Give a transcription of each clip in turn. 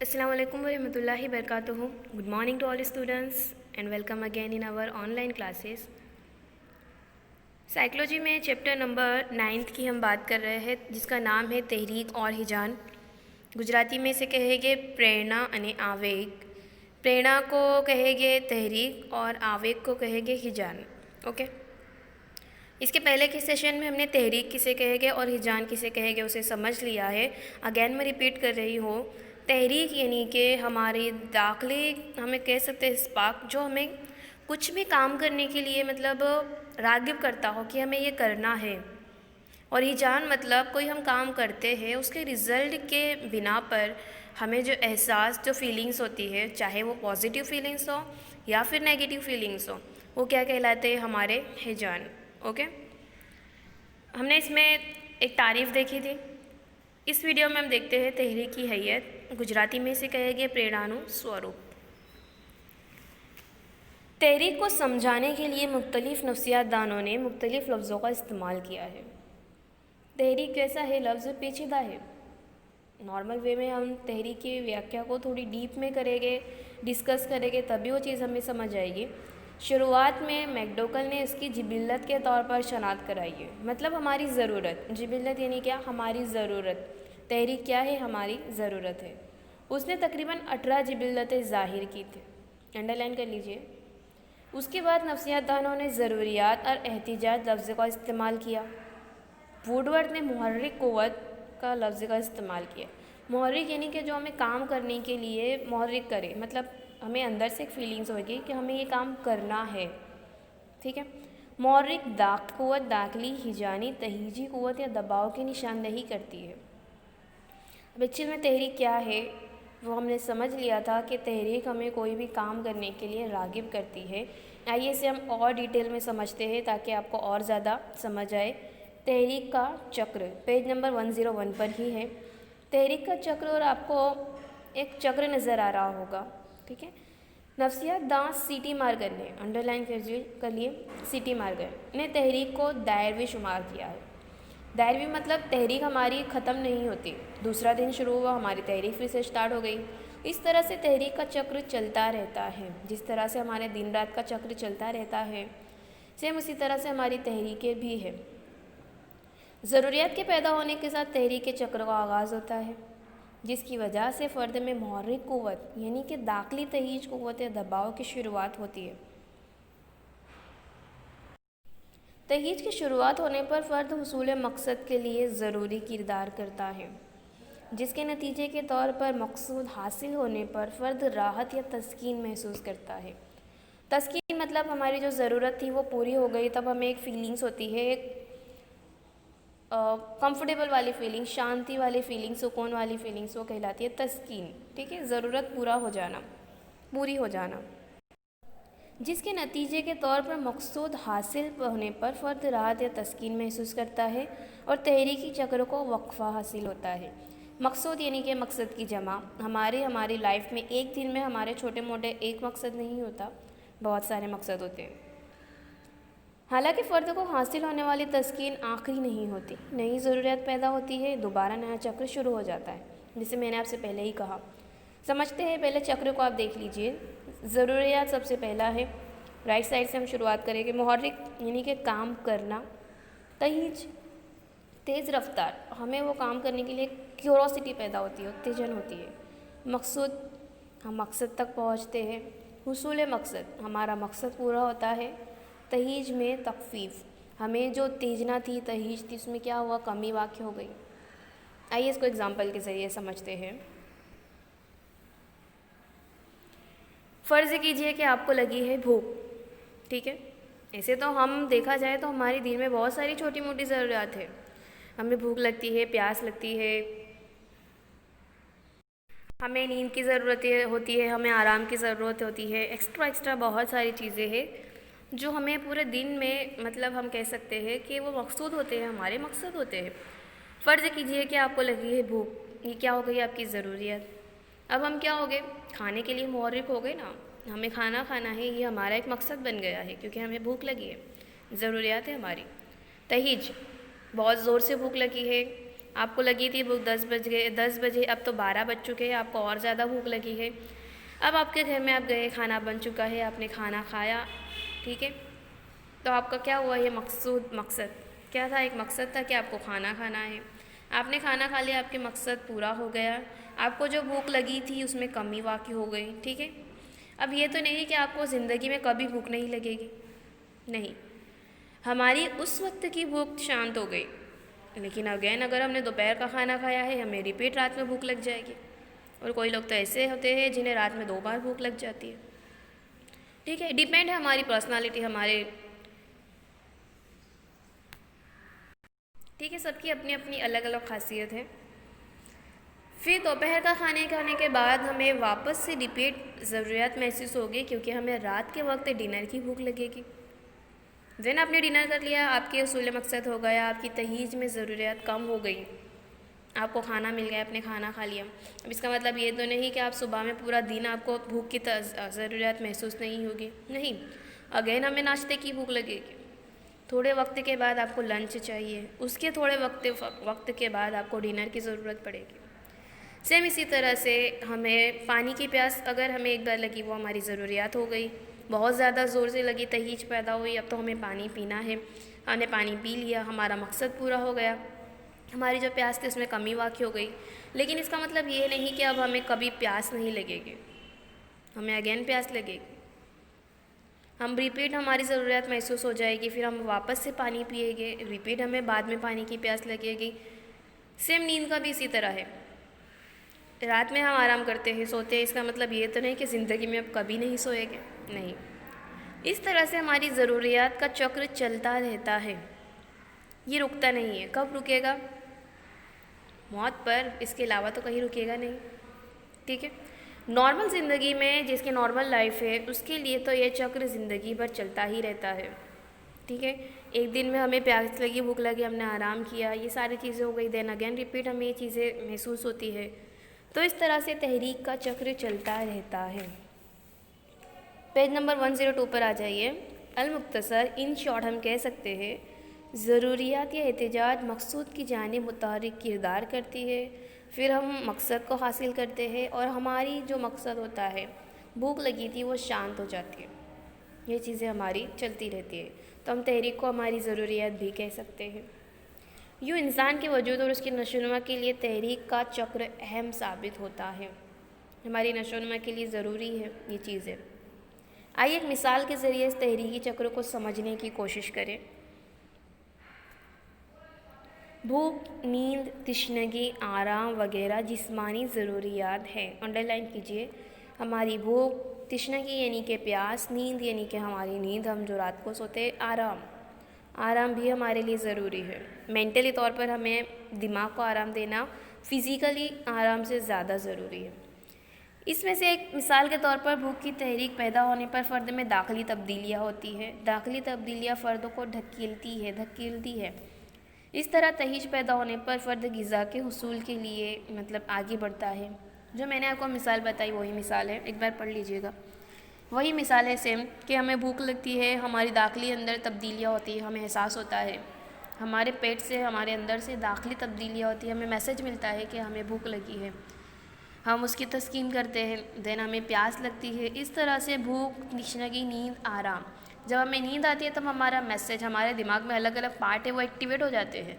Assalamu alaikum warahmatullahi wabarakatuh. Good morning to all students and welcome again in our online classes. Psychology में chapter number 9 की हम बात कर रहे हैं जिसका नाम है तहरीक और हिजान। गुजराती में से कहेंगे प्रेरणा અને आवेग। प्रेरणा को कहेंगे तहरीक और आवेग को कहेंगे हिजान। ओके, इसके पहले के सेशन में हमने तहरीक किसे कहेंगे और हिजान किसे कहेंगे उसे समझ लिया है। अगेन मैं रिपीट कर रही हूँ, तहरीक यानी कि हमारी दाखिली हमें कह सकते हैं स्पार्क, जो हमें कुछ भी काम करने के लिए मतलब राग़िब करता हो कि हमें ये करना है। और हिजान मतलब कोई हम काम करते हैं उसके रिज़ल्ट के बिना पर हमें जो एहसास जो फीलिंग्स होती है, चाहे वो पॉजिटिव फीलिंग्स हो या फिर नेगेटिव फीलिंग्स हो, वो क्या कहलाते हैं? हमारे हिजान। ओके, हमने इसमें एक तारीफ़ देखी थी। इस वीडियो में हम देखते हैं तहरीक की हैयत, गुजराती में से कहेंगे प्रेरणानु स्वरूप। तहरीक को समझाने के लिए मुख्तलिफ नफ्सियातदानों ने मुख्तलिफ लफ्ज़ों का इस्तेमाल किया है। तहरीक कैसा है? लफ्ज़ पेचीदा है। नॉर्मल वे में हम तहरीक की व्याख्या को थोड़ी डीप में करेंगे, डिस्कस करेंगे, तभी वो चीज़ हमें समझ आएगी। शुरुआत में मैकडोकल ने इसकी जिबिल्लत के तौर पर शनाख्त कराई है, मतलब हमारी ज़रूरत। जिबिल्लत यानी क्या? हमारी ज़रूरत। तहरीक क्या है? हमारी ज़रूरत है। उसने तकरीबन 18 जिबिल्लतें ज़ाहिर की थी, अंडरलाइन कर लीजिए। उसके बाद नफ्सियातदानों ने ज़रूरियात और एहतिजाज लफ्ज़ का इस्तेमाल किया। वुडवर्ड ने मुहर्रिक क़ुव्वत का लफ्ज़ का इस्तेमाल किया। मुहर्रिक यानी कि जो हमें काम करने के लिए मुहर्रिक करे, मतलब हमें अंदर से एक फीलिंग्स होगी कि हमें ये काम करना है। ठीक है। मुहर्रिक क़ुव्वत दाखिली, हिजानी, तहीजी क़ुव्वत या दबाव की निशानदेही करती है। अब एक्चुअल में तहरीक क्या है वो हमने समझ लिया था कि तहरीक हमें कोई भी काम करने के लिए राग़िब करती है। आइए इसे हम और डिटेल में समझते हैं ताकि आपको और ज़्यादा समझ आए। तहरीक का चक्र पेज नंबर 101 पर ही है। तहरीक का चक्र, और आपको एक चक्र नज़र आ रहा होगा। ठीक है। नफ्सियात दांत सीटी मार कर ले, अंडरलाइन कर लिए, सीटी मार कर ने तहरीक को दायरवी शुमार किया है। दायरवी मतलब तहरीक हमारी ख़त्म नहीं होती, दूसरा दिन शुरू हुआ हमारी तहरीक फिर से स्टार्ट हो गई। इस तरह से तहरीक का चक्र चलता रहता है। जिस तरह से हमारे दिन रात का चक्र चलता रहता है, सेम उसी तरह से हमारी तहरीकें भी है। ज़रूरियात के पैदा होने के साथ तहरीक के चक्र का आगाज़ होता है, जिसकी वजह से फ़र्द में मुहर्रिक क़ुव्वत यानी कि दाखिली तहीज क़ुव्वत दबाव की शुरुआत होती है। तहीज की शुरुआत होने पर फ़र्द हुसूल मकसद के लिए ज़रूरी किरदार करता है, जिसके नतीजे के तौर पर मकसूद हासिल होने पर फ़र्द राहत या तस्कीन महसूस करता है। तस्कीन मतलब हमारी जो ज़रूरत थी वो पूरी हो गई, तब हमें एक फ़ीलिंग्स होती है, एक कंफर्टेबल वाली फीलिंग, शांति वाली फीलिंग, सुकून वाली फीलिंग्स, वो कहलाती है तस्कीन। ठीक है। ज़रूरत पूरा हो जाना, पूरी हो जाना, जिसके नतीजे के तौर पर मकसूद हासिल होने पर फ़र्द राहत या तस्कीन महसूस करता है और तहरीकी चक्र को वक्फ़ा हासिल होता है। मकसूद यानी कि मकसद की जमा। हमारी लाइफ में एक दिन में हमारे छोटे मोटे एक मकसद नहीं होता, बहुत सारे मकसद होते हैं। हालांकि फ़र्द को हासिल होने वाली तस्कीन आखिरी नहीं होती, नई ज़रूरियात पैदा होती है, दोबारा नया चक्र शुरू हो जाता है, जिसे मैंने आपसे पहले ही कहा। समझते हैं, पहले चक्र को आप देख लीजिए। ज़रूरियात सबसे पहला है, राइट साइड से हम शुरुआत करेंगे। मुहर्रिक यानी कि काम करना। तहीज तेज़ रफ्तार, हमें वो काम करने के लिए क्यूरोसिटी पैदा होती है, उत्तेजन होती है। मकसूद, हम मकसद तक पहुँचते हैं। हुसूल मकसद, हमारा मकसद पूरा होता है। तहीज में तख़फ़ीफ़, हमें जो उत्तेजना थी, तहीज थी, उसमें क्या हुआ? कमी वाक़ हो गई। आइए इसको एग्ज़ाम्पल के ज़रिए समझते हैं। फ़र्ज़ कीजिए कि आपको लगी है भूख। ठीक है। ऐसे तो हम देखा जाए तो हमारे दिन में बहुत सारी छोटी मोटी ज़रूरियात है। हमें भूख लगती है, प्यास लगती है, हमें नींद की ज़रूरत होती है, हमें आराम की ज़रूरत होती है, एक्स्ट्रा बहुत सारी चीज़ें हैं जो हमें पूरे दिन में, मतलब हम कह सकते हैं कि वो मकसूद होते हैं, हमारे मकसद होते हैं। फ़र्ज़ कीजिए कि आपको लगी है भूख, ये क्या हो गई? आपकी ज़रूरियत। अब हम क्या हो गए? खाने के लिए मुहर्रिक हो गए ना, हमें खाना खाना है, ये हमारा एक मकसद बन गया है क्योंकि हमें भूख लगी है, ज़रूरियात है हमारी। तहीज, बहुत ज़ोर से भूख लगी है, आपको लगी थी भूख 10 बज गए 10 बजे, अब तो 12 बज चुके हैं, आपको और ज़्यादा भूख लगी है। अब आपके घर में आप गए, खाना बन चुका है, आपने खाना खाया, ठीक है। तो आपका क्या हुआ, ये मकसद क्या था, एक मकसद था कि आपको खाना खाना है। आपने खाना खा लिया, आपके मकसद पूरा हो गया। आपको जो भूख लगी थी उसमें कमी वाक़ई हो गई, ठीक है। अब ये तो नहीं कि आपको ज़िंदगी में कभी भूख नहीं लगेगी, नहीं, हमारी उस वक्त की भूख शांत हो गई, लेकिन अगेन अगर हमने दोपहर का खाना खाया है, हमें रिपीट रात में भूख लग जाएगी। और कोई लोग तो ऐसे होते हैं जिन्हें रात में 2 बार भूख लग जाती है, ठीक है। डिपेंड है हमारी पर्सनालिटी, हमारे, ठीक है, सबकी अपनी अपनी अलग अलग खासियत है। फिर दोपहर का खाने के बाद हमें वापस से रिपीट ज़रूरियात महसूस होगी, क्योंकि हमें रात के वक्त डिनर की भूख लगेगी। देन आपने डिनर कर लिया, आपके उसूल मकसद हो गया, आपकी तहीज में ज़रूरियात कम हो गई, आपको खाना मिल गया, आपने खाना खा लिया। अब इसका मतलब ये तो नहीं कि आप सुबह में पूरा दिन आपको भूख की ज़रूरियात महसूस नहीं होगी, नहीं, अगेन हमें नाश्ते की भूख लगेगी। थोड़े वक्त के बाद आपको लंच चाहिए, उसके थोड़े वक्त के बाद आपको डिनर की ज़रूरत पड़ेगी। सेम इसी तरह से हमें पानी की प्यास अगर हमें एक बार लगी, वो हमारी ज़रूरियात हो गई, बहुत ज़्यादा ज़ोर से लगी, तहीज पैदा हुई, अब तो हमें पानी पीना है, हमने पानी पी लिया, हमारा मकसद पूरा हो गया, हमारी जो प्यास थी उसमें कमी वाक़ई हो गई। लेकिन इसका मतलब ये नहीं कि अब हमें कभी प्यास नहीं लगेगी, हमें अगेन प्यास लगेगी, हम रिपीट हमारी ज़रूरत महसूस हो जाएगी, फिर हम वापस से पानी पिएंगे, रिपीट हमें बाद में पानी की प्यास लगेगी। सेम नींद का भी इसी तरह है, रात में हम आराम करते हैं, सोते हैं, इसका मतलब ये तो नहीं कि ज़िंदगी में अब कभी नहीं सोएंगे, नहीं। इस तरह से हमारी ज़रूरियात का चक्र चलता रहता है, ये रुकता नहीं है। कब रुकेगा, मौत पर, इसके अलावा तो कहीं रुकेगा नहीं, ठीक है। नॉर्मल ज़िंदगी में जिसकी नॉर्मल लाइफ है, उसके लिए तो ये चक्र ज़िंदगी भर चलता ही रहता है, ठीक है। एक दिन में हमें प्यास लगी, भूख लगी, हमने आराम किया, ये सारी चीज़ें हो गई, देन अगेन रिपीट हमें ये चीज़ें महसूस होती है। तो इस तरह से तहरीक का चक्र चलता रहता है। पेज नंबर 102 पर आ जाइए। अल-मुख्तसर, इन शॉर्ट हम कह सकते हैं, ज़रूरियात या एहतिजाज मकसूद की जानिब मुतहर्रिक किरदार करती है, फिर हम मकसद को हासिल करते हैं और हमारी जो मकसद होता है, भूख लगी थी, वो शांत हो जाती है। ये चीज़ें हमारी चलती रहती है, तो हम तहरीक को हमारी ज़रूरियात भी कह सकते हैं। यूँ इंसान के वजूद और उसकी नशोनुमा के लिए तहरीक का चक्र अहम साबित होता है, हमारी नशोनुमा के लिए ज़रूरी है ये चीज़ें। आइए एक मिसाल के ज़रिए इस तहरीकी चक्र को समझने की कोशिश करें। भूख, नींद, तिश्नगी, आराम वगैरह जिस्मानी ज़रूरियात हैं। अंडरलाइन कीजिए, हमारी भूख, तिश्नगी यानी कि प्यास, नींद यानी कि हमारी नींद, हम जो रात को सोते हैं, आराम भी हमारे लिए ज़रूरी है। मेंटली तौर पर हमें दिमाग को आराम देना फ़िज़िकली आराम से ज़्यादा ज़रूरी है। इसमें से एक मिसाल के तौर पर भूख की तहरीक पैदा होने पर फ़र्द में दाखिली तब्दीलियाँ होती है। दाखिली तब्दीलियाँ फ़र्द को धकेलती है। इस तरह तहीज पैदा होने पर फ़र्द ग़िज़ा के हुसूल के लिए मतलब आगे बढ़ता है। जो मैंने आपको मिसाल बताई वही मिसाल है, एक बार पढ़ लीजिएगा। वही मिसाल है सेम कि हमें भूख लगती है, हमारी दाखिली अंदर तब्दीलियाँ होती है, हमें एहसास होता है, हमारे पेट से, हमारे अंदर से दाखिली तब्दीलियाँ होती है, हमें मैसेज मिलता है कि हमें भूख लगी है, हम उसकी तस्कीन करते हैं, देन हमें प्यास लगती है। इस तरह से भूख, तिश्नगी, नींद, आराम, जब हमें नींद आती है तब हमारा मैसेज, हमारे दिमाग में अलग अलग पार्ट है वो एक्टिवेट हो जाते हैं,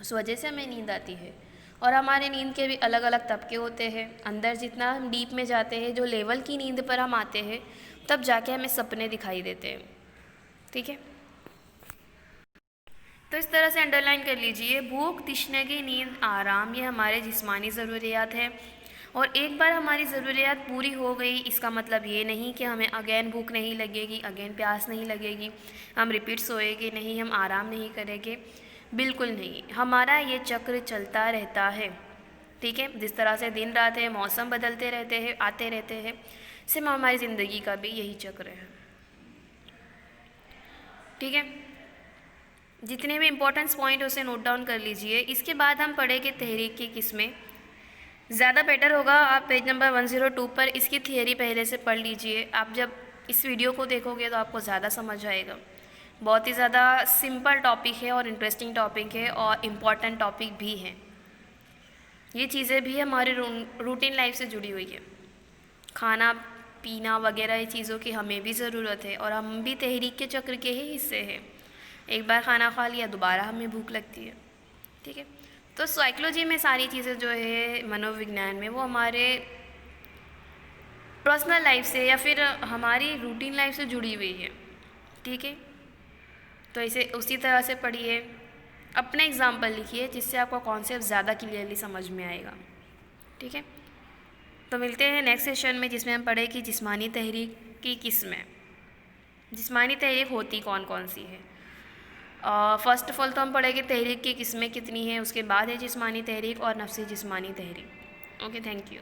उस वजह से हमें नींद आती है। और हमारे नींद के भी अलग अलग तबके होते हैं, अंदर जितना हम डीप में जाते हैं, जो लेवल की नींद पर हम आते हैं, तब जाके हमें सपने दिखाई देते हैं, ठीक है। तो इस तरह से अंडरलाइन कर लीजिए, भूख, तिश्नगी, नींद, आराम, ये हमारे जिस्मानी ज़रूरियात हैं। और एक बार हमारी ज़रूरियात पूरी हो गई, इसका मतलब ये नहीं कि हमें अगेन भूख नहीं लगेगी, अगेन प्यास नहीं लगेगी, हम रिपीट सोएंगे नहीं, हम आराम नहीं करेंगे, बिल्कुल नहीं। हमारा ये चक्र चलता रहता है, ठीक है। जिस तरह से दिन रात है, मौसम बदलते रहते हैं, आते रहते हैं, सिर्फ हमारी ज़िंदगी का भी यही चक्र है, ठीक है। जितने भी इम्पोर्टेंस पॉइंट उसे नोट डाउन कर लीजिए। इसके बाद हम पढ़ेंगे तहरीक की किस्में। ज़्यादा बेटर होगा आप पेज नंबर 102 पर इसकी थियरी पहले से पढ़ लीजिए। आप जब इस वीडियो को देखोगे तो आपको ज़्यादा समझ आएगा। बहुत ही ज़्यादा सिंपल टॉपिक है और इंटरेस्टिंग टॉपिक है और इम्पॉर्टेंट टॉपिक भी है। ये चीज़ें भी हमारे रूटीन लाइफ से जुड़ी हुई है। खाना पीना वगैरह ये चीज़ों की हमें भी ज़रूरत है और हम भी तहरीक के चक्र के ही हिस्से हैं। एक बार खाना खा लिया दोबारा हमें भूख लगती है, ठीक है। तो साइकोलॉजी में सारी चीज़ें जो है मनोविज्ञान में वो हमारे पर्सनल लाइफ से या फिर हमारी रूटीन लाइफ से जुड़ी हुई है, ठीक है। तो इसे उसी तरह से पढ़िए, अपने एग्जाम्पल लिखिए जिससे आपका कॉन्सेप्ट ज़्यादा क्लियरली समझ में आएगा, ठीक है। तो मिलते हैं नेक्स्ट सेशन में जिसमें हम पढ़ें कि जिस्मानी तहरीक की किस्में, जिस्मानी तहरीक होती कौन कौन सी है। फ़र्स्ट ऑफ ऑल तो हम पढ़ेंगे तहरीक की किस्में कितनी हैं, उसके बाद है जिस्मानी तहरीक और नफ्सी जिस्मानी तहरीक। Okay, thank you.